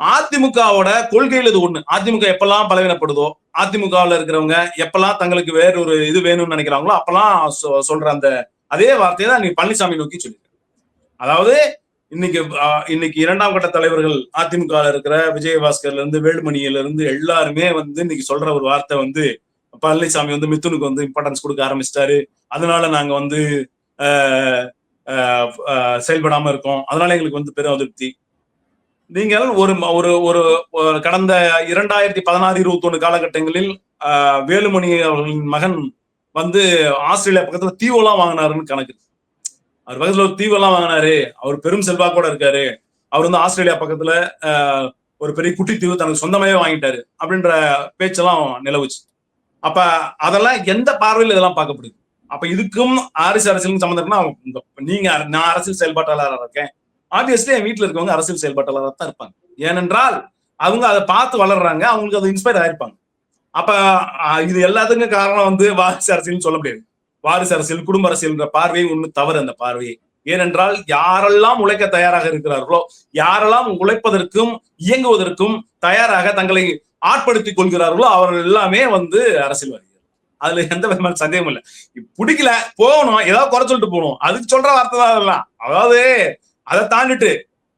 அதிமுகவோட கொள்கையில் இது ஒண்ணு. அதிமுக எப்பெல்லாம் பலவீனப்படுதோ, அதிமுகவில் இருக்கிறவங்க எப்பெல்லாம் தங்களுக்கு வேற ஒரு இது வேணும்னு நினைக்கிறாங்களோ அப்பெல்லாம் சொல்ற அந்த அதே வார்த்தையை தான் நீ பழனிசாமி நோக்கி சொல்லிருக்க. அதாவது இன்னைக்கு இரண்டாம் கட்ட தலைவர்கள் அதிமுக இருக்கிற விஜயபாஸ்கர்ல இருந்து வேலுமணியில இருந்து எல்லாருமே இன்னைக்கு சொல்ற ஒரு வார்த்தை பழனிசாமி மிதுனுக்கு இம்பார்ட்டன்ஸ் கொடுக்க ஆரம்பிச்சிட்டாரு. அதனால நாங்க செயல்படாம இருக்கோம். அதனால எங்களுக்கு பெரும் அதிருப்தி. நீங்கள் ஒரு ஒரு ஒரு கடந்த 2016-21 காலகட்டங்களில் வேலுமணி அவர்களின் மகன் ஆஸ்திரேலியா பக்கத்துல தீவெல்லாம் வாங்கினாருன்னு கணக்கு. அவர் பக்கத்துல ஒரு தீவெல்லாம் வாங்கினாரு. அவர் பெரும் செல்வாக்கோட இருக்காரு. அவர் ஆஸ்திரேலியா பக்கத்துல ஒரு பெரிய குட்டி தீவு தனக்கு சொந்தமாவே வாங்கிட்டாரு அப்படின்ற பேச்செல்லாம் நிலவுச்சு. அப்ப அதெல்லாம் எந்த பார்வையில் இதெல்லாம் பார்க்கப்படுது? அப்ப இதுக்கும் அரசியலுக்கும் சம்பந்தம்னா நான் அரசியல் செயல்பாட்டாளராக இருக்கேன். ஆப்வியஸ்லி என் வீட்டுல இருக்கவங்க அரசியல் செயல்பாட்டாளராக தான் இருப்பாங்க. ஏனென்றால் அவங்க அதை பார்த்து வளர்றாங்க, அவங்களுக்கு அது இன்ஸ்பயர் ஆயிருப்பாங்க. அப்ப இது எல்லாத்துக்கும் காரணம் வாரிசு அரசியல் சொல்ல முடியாது. வாரிசு அரசியல், குடும்ப அரசியல் பார்வை ஒண்ணு தவறு. அந்த பார்வையை ஏனென்றால் யாரெல்லாம் உழைக்க தயாராக இருக்கிறார்களோ, யாரெல்லாம் உழைப்பதற்கும் இயங்குவதற்கும் தயாராக தங்களை ஆட்படுத்திக் கொள்கிறார்களோ அவர்கள் எல்லாமே அரசியல்வாதிகள். அதுல எந்த விதமான சந்தேகமும் இல்லை. பிடிக்கல போகணும், ஏதாவது குறை சொல்லிட்டு போகணும், அதுக்கு சொல்ற வார்த்தை தான் அதெல்லாம். அதாவது அதை தாண்டிட்டு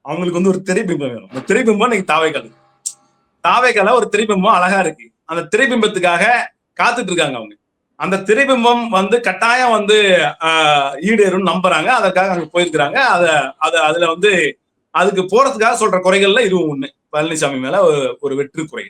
அவங்களுக்கு ஒரு திரைபிம்பம் வேணும். அந்த திரைபிம்பம் இன்னைக்கு தாவைக்கால ஒரு திரைபிம்பம் அழகா இருக்கு. அந்த திரைபிம்பத்துக்காக காத்துட்டு இருக்காங்க அவங்க. அந்த திரைபிம்பம் கட்டாயம் ஈடேறும் நம்புறாங்க. அதற்காக அங்க போயிருக்கிறாங்க. அதுல அதுக்கு போறதுக்காக சொல்ற குறைகள்ல இதுவும் ஒண்ணு. பழனிசாமி மேல ஒரு வெற்று குறை.